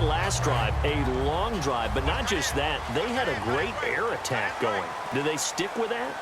last drive, a long drive, but not just that. They had a great air attack going. Do they stick with that?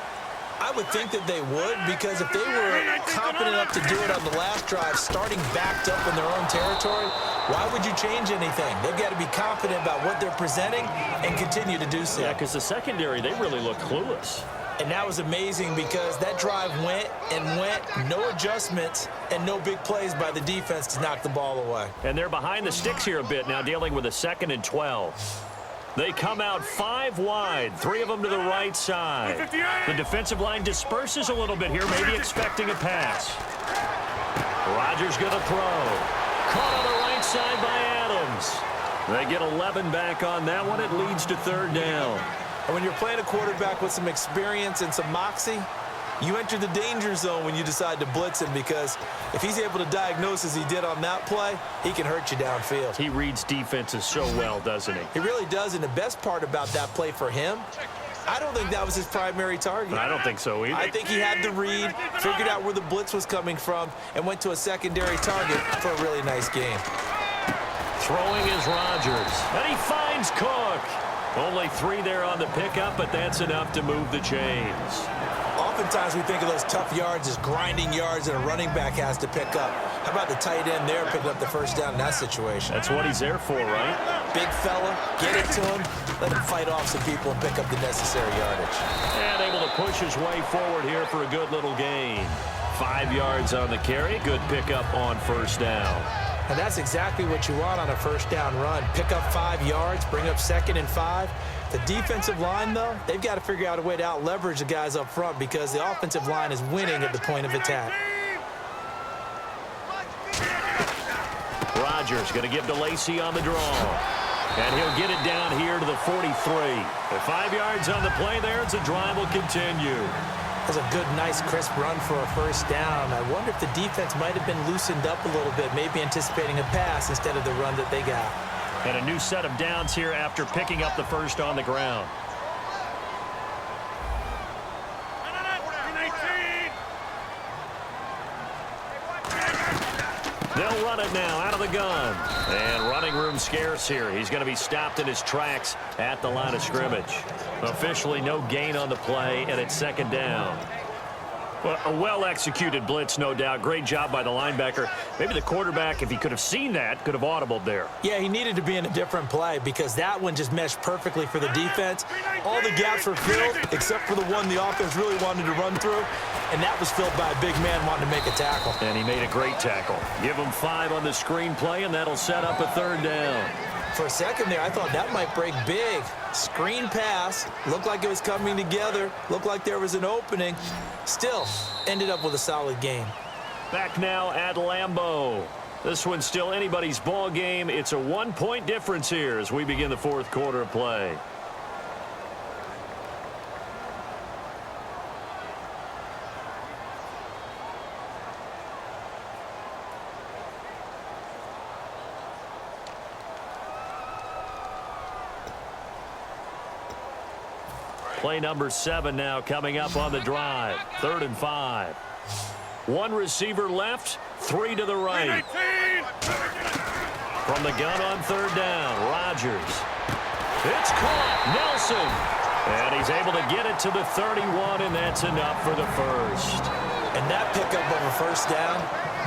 I would think that they would, because if they were confident enough to do it on the last drive, starting backed up in their own territory, why would you change anything? They've got to be confident about what they're presenting and continue to do so. Yeah, because the secondary, they really look clueless. And that was amazing because that drive went and went, no adjustments and no big plays by the defense to knock the ball away. And they're behind the sticks here a bit now, dealing with a 2nd and 12. They come out 5 wide, 3 of them to the right side. The defensive line disperses a little bit here, maybe expecting a pass. Rodgers going to throw. Caught on the right side by Adams. They get 11 back on that one. It leads to 3rd down. And when you're playing a quarterback with some experience and some moxie, you enter the danger zone when you decide to blitz him, because if he's able to diagnose as he did on that play, he can hurt you downfield. He reads defenses so well, doesn't he? He really does, and the best part about that play for him, I don't think that was his primary target. I don't think so either. I think he had the read, figured out where the blitz was coming from, and went to a secondary target for a really nice game. Throwing is Rodgers, and he finds Cook. Only 3 there on the pickup, but that's enough to move the chains. Oftentimes we think of those tough yards as grinding yards that a running back has to pick up. How about the tight end there picking up the first down in that situation? That's what he's there for, right? Big fella, get it to him, let him fight off some people and pick up the necessary yardage. And able to push his way forward here for a good little gain. 5 yards on the carry, good pickup on first down. And that's exactly what you want on a first down run. Pick up 5 yards, bring up 2nd and 5. The defensive line, though, they've got to figure out a way to out-leverage the guys up front, because the offensive line is winning at the point of attack. Rodgers going to give to Lacy on the draw. And he'll get it down here to the 43. The 5 yards on the play there, it's a drive will continue. That's a good, nice, crisp run for a first down. I wonder if the defense might have been loosened up a little bit, maybe anticipating a pass instead of the run that they got. And a new set of downs here after picking up the first on the ground. They'll run it now out of the gun. And running room scarce here. He's going to be stopped in his tracks at the line of scrimmage. Officially no gain on the play, and it's 2nd down. Well, a well-executed blitz, no doubt. Great job by the linebacker. Maybe the quarterback, if he could have seen that, could have audibled there. Yeah, he needed to be in a different play, because that one just meshed perfectly for the defense. All the gaps were filled, except for the one the offense really wanted to run through, and that was filled by a big man wanting to make a tackle. And he made a great tackle. Give him 5 on the screenplay, and that'll set up a 3rd down. For a second there, I thought that might break big. Screen pass, looked like it was coming together, looked like there was an opening. Still, ended up with a solid game. Back now at Lambeau. This one's still anybody's ball game. It's a 1-point difference here as we begin the 4th quarter of play. Play number 7 now coming up on the drive. 3rd and 5. 1 receiver left, 3 to the right. From the gun on 3rd down, Rodgers. It's caught, Nelson. And he's able to get it to the 31, and that's enough for the first. And that pickup of a first down,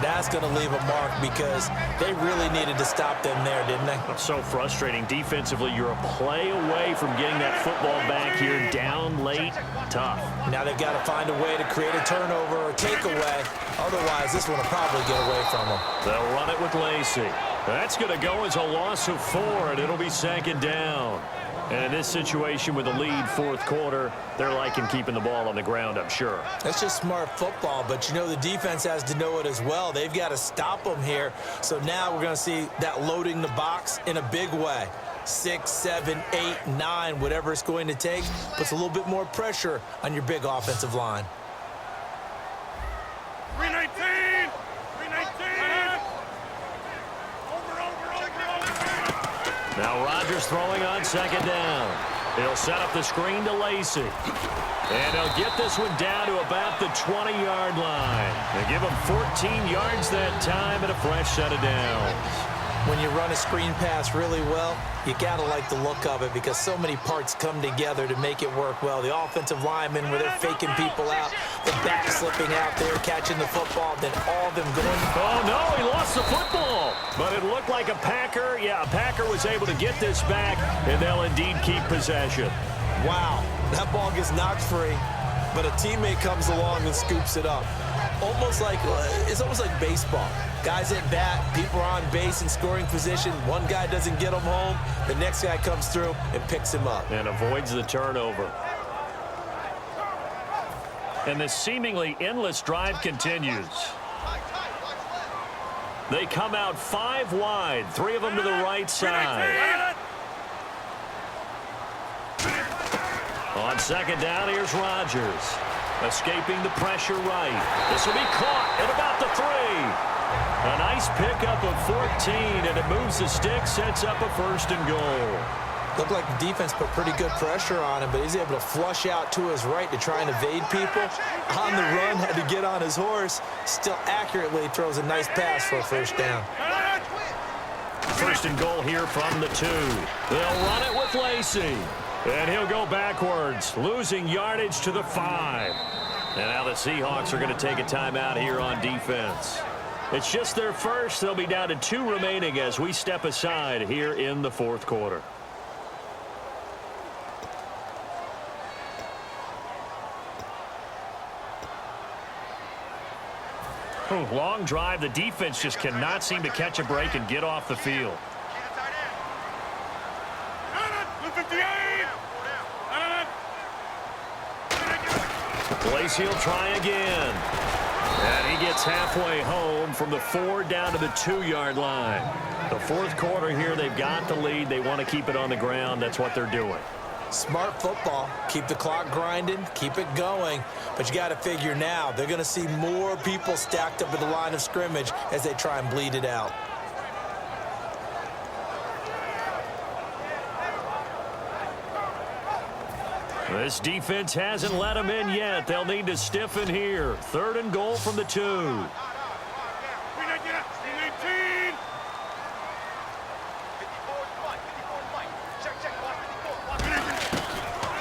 that's going to leave a mark, because they really needed to stop them there, didn't they? It's so frustrating. Defensively, you're a play away from getting that football back here, down late, tough. Now they've got to find a way to create a turnover or takeaway. Otherwise, this one will probably get away from them. They'll run it with Lacy. That's going to go as a loss of 4, and it'll be 2nd down. And in this situation with a lead 4th quarter, they're liking keeping the ball on the ground, I'm sure. That's just smart football, but you know the defense has to know it as well. They've got to stop them here. So now we're going to see that loading the box in a big way. 6, 7, 8, 9, whatever it's going to take, puts a little bit more pressure on your big offensive line. 319! 319! Now Rodgers throwing on 2nd down. He'll set up the screen to Lacy. And he'll get this one down to about the 20-yard line. They give him 14 yards that time and a fresh set of downs. When you run a screen pass really well, you got to like the look of it because so many parts come together to make it work well. The offensive linemen, where they're faking people out, the back slipping out there, catching the football, then all of them going. Oh, no, he lost the football. But it looked like a Packer. Yeah, a Packer was able to get this back, and they'll indeed keep possession. Wow, that ball gets knocked free, but a teammate comes along and scoops it up. It's almost like baseball. Guys at bat, people are on base in scoring position. One guy doesn't get him home. The next guy comes through and picks him up. And avoids the turnover. And this seemingly endless drive continues. They come out 5 wide, 3 of them to the right side. On second down, here's Rodgers. Escaping the pressure right. This will be caught at about the 3. A nice pickup of 14, and it moves the stick, sets up a 1st and goal. Looked like the defense put pretty good pressure on him, but he's able to flush out to his right to try and evade people. On the run, had to get on his horse. Still accurately throws a nice pass for a 1st down. 1st and goal here from the 2. They'll run it with Lacey. And he'll go backwards, losing yardage to the 5. And now the Seahawks are going to take a timeout here on defense. It's just their first. They'll be down to 2 remaining as we step aside here in the 4th quarter. Long drive. The defense just cannot seem to catch a break and get off the field. Lacey will try again. And he gets halfway home from the 4 down to the 2-yard line. The 4th quarter here, they've got the lead. They want to keep it on the ground. That's what they're doing. Smart football. Keep the clock grinding. Keep it going. But you got to figure now, they're going to see more people stacked up at the line of scrimmage as they try and bleed it out. This defense hasn't let them in yet. They'll need to stiffen here. 3rd and goal from the 2.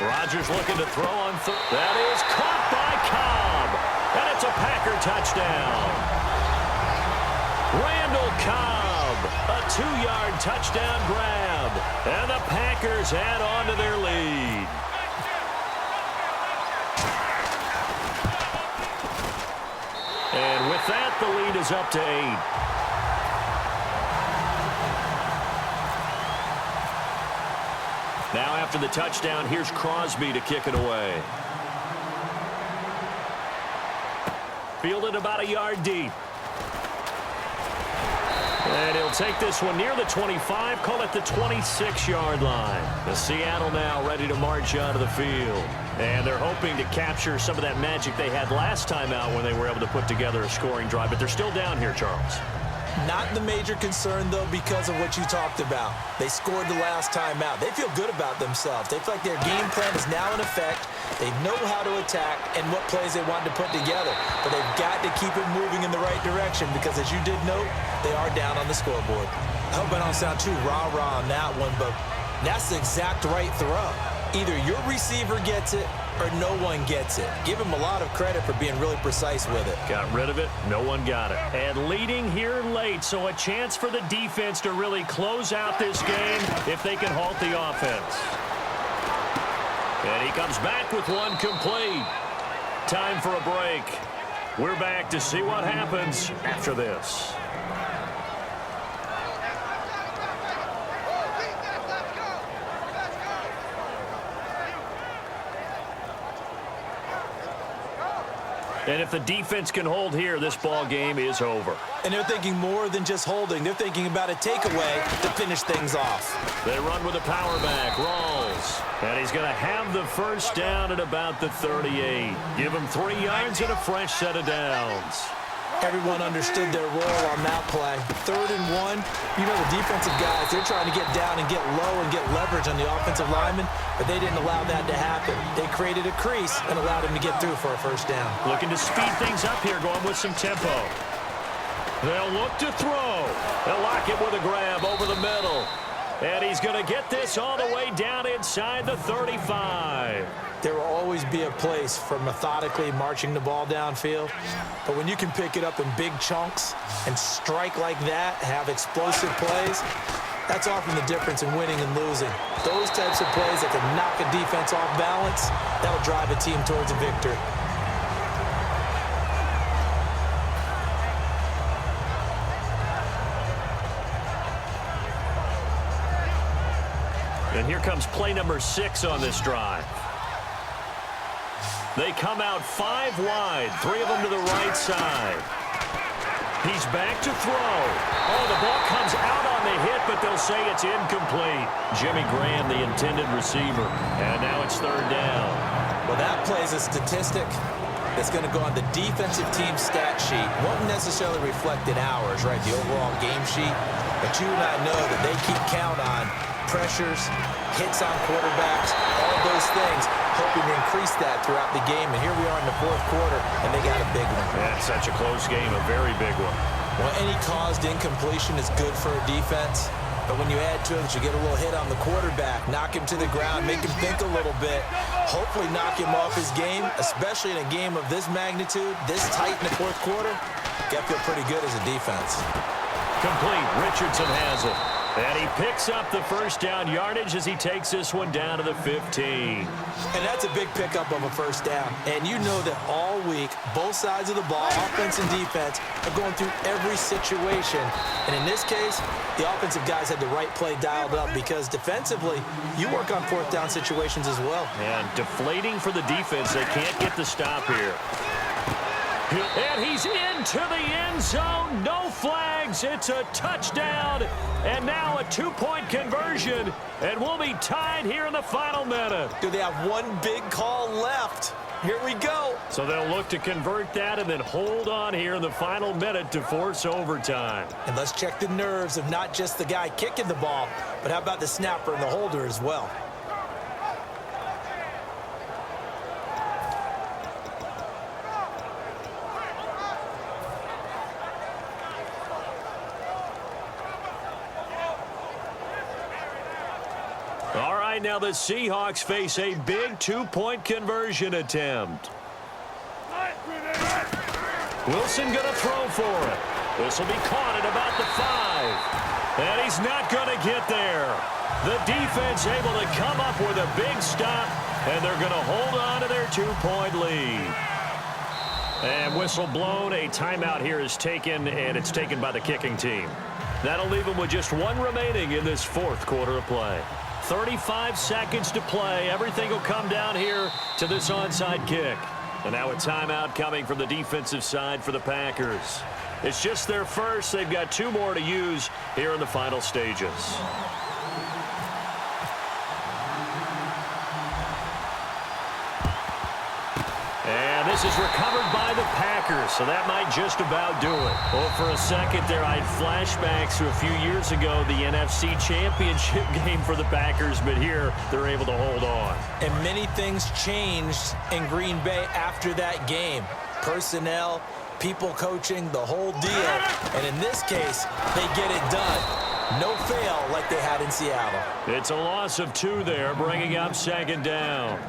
Rodgers looking to throw on third. That is caught by Cobb. And it's a Packer touchdown. Randall Cobb, a 2-yard touchdown grab. And the Packers add on to their lead. And with that, the lead is up to 8. Now after the touchdown, here's Crosby to kick it away. Fielded about a yard deep. And he'll take this one near the 25, call it the 26-yard line. The Seattle now ready to march out of the field. And they're hoping to capture some of that magic they had last time out when they were able to put together a scoring drive. But they're still down here, Charles. Not the major concern, though, because of what you talked about. They scored the last time out. They feel good about themselves. They feel like their game plan is now in effect. They know how to attack and what plays they want to put together. But they've got to keep it moving in the right direction because, as you did note, they are down on the scoreboard. I hope I don't sound too rah-rah on that one, but that's the exact right throw. Either your receiver gets it or no one gets it. Give him a lot of credit for being really precise with it. Got rid of it. No one got it. And leading here late, so a chance for the defense to really close out this game if they can halt the offense. And he comes back with one complete. Time for a break. We're back to see what happens after this. And if the defense can hold here, this ball game is over. And they're thinking more than just holding. They're thinking about a takeaway to finish things off. They run with a power back, Rawls. And he's going to have the 1st down at about the 38. Give him 3 yards and a fresh set of downs. Everyone understood their role on that play. 3rd and 1, you know the defensive guys, they're trying to get down and get low and get leverage on the offensive lineman, but they didn't allow that to happen. They created a crease and allowed him to get through for a 1st down. Looking to speed things up here, going with some tempo. They'll look to throw. They'll lock it with a grab over the middle. And he's going to get this all the way down inside the 35. There will always be a place for methodically marching the ball downfield. But when you can pick it up in big chunks and strike like that, have explosive plays, that's often the difference in winning and losing. Those types of plays that can knock a defense off balance, that'll drive a team towards a victory. And here comes play number 6 on this drive. They come out 5 wide, 3 of them to the right side. He's back to throw. Oh, the ball comes out on the hit, but they'll say it's incomplete. Jimmy Graham, the intended receiver. And now it's 3rd down. Well, that plays a statistic that's going to go on the defensive team stat sheet. Won't necessarily reflect in ours, right, the overall game sheet. But you and I know that they keep count on pressures, hits on quarterbacks, all those things, hoping to increase that throughout the game. And here we are in the 4th quarter, and they got a big one. Yeah, such a close game, a very big one. Well, any caused incompletion is good for a defense. But when you add to it that you get a little hit on the quarterback, knock him to the ground, make him think a little bit, hopefully knock him off his game, especially in a game of this magnitude, this tight in the 4th quarter, got to feel pretty good as a defense. Complete. Richardson has it. And he picks up the 1st down yardage as he takes this one down to the 15. And that's a big pickup of a 1st down. And you know that all week, both sides of the ball, offense and defense, are going through every situation. And in this case, the offensive guys had the right play dialed up because defensively, you work on 4th down situations as well. And deflating for the defense. They can't get the stop here. And he's into the end zone. No flags. It's a touchdown. And now a 2-point conversion. And we'll be tied here in the final minute. Do they have one big call left? Here we go. So they'll look to convert that and then hold on here in the final minute to force overtime. And let's check the nerves of not just the guy kicking the ball, but how about the snapper and the holder as well. All right, now the Seahawks face a big 2-point conversion attempt. Wilson going to throw for it. This will be caught at about the 5. And he's not going to get there. The defense able to come up with a big stop, and they're going to hold on to their 2-point lead. And whistle blown. A timeout here is taken, and it's taken by the kicking team. That'll leave them with just 1 remaining in this 4th quarter of play. 35 seconds to play. Everything will come down here to this onside kick. And now a timeout coming from the defensive side for the Packers. It's just their first. They've got 2 more to use here in the final stages. And this is recovered by the Packers, so that might just about do it. Well, for a second there, I had flashbacks to a few years ago, the NFC Championship game for the Packers, but here they're able to hold on. And many things changed in Green Bay after that game. Personnel, people coaching, the whole deal. And in this case, they get it done. No fail like they had in Seattle. It's a loss of 2 there, bringing up 2nd down.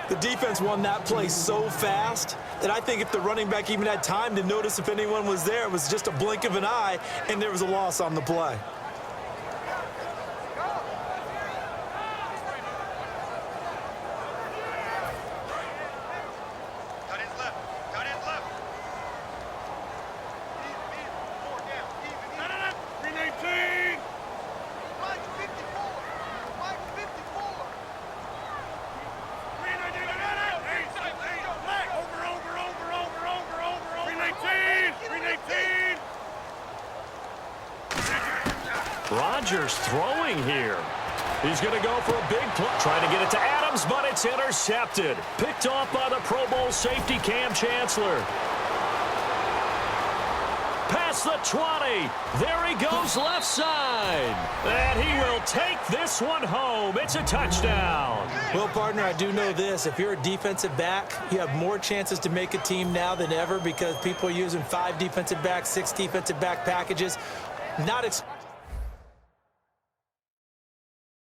The defense won that play so fast that I think if the running back even had time to notice if anyone was there, it was just a blink of an eye, and there was a loss on the play. Rodgers throwing here. He's going to go for a big play. Trying to get it to Adams, but it's intercepted. Picked off by the Pro Bowl safety Cam Chancellor. past the 20. There he goes left side. And he will take this one home. It's a touchdown. Well, partner, I do know this. If you're a defensive back, you have more chances to make a team now than ever because people are using 5 defensive backs, 6 defensive back packages. Not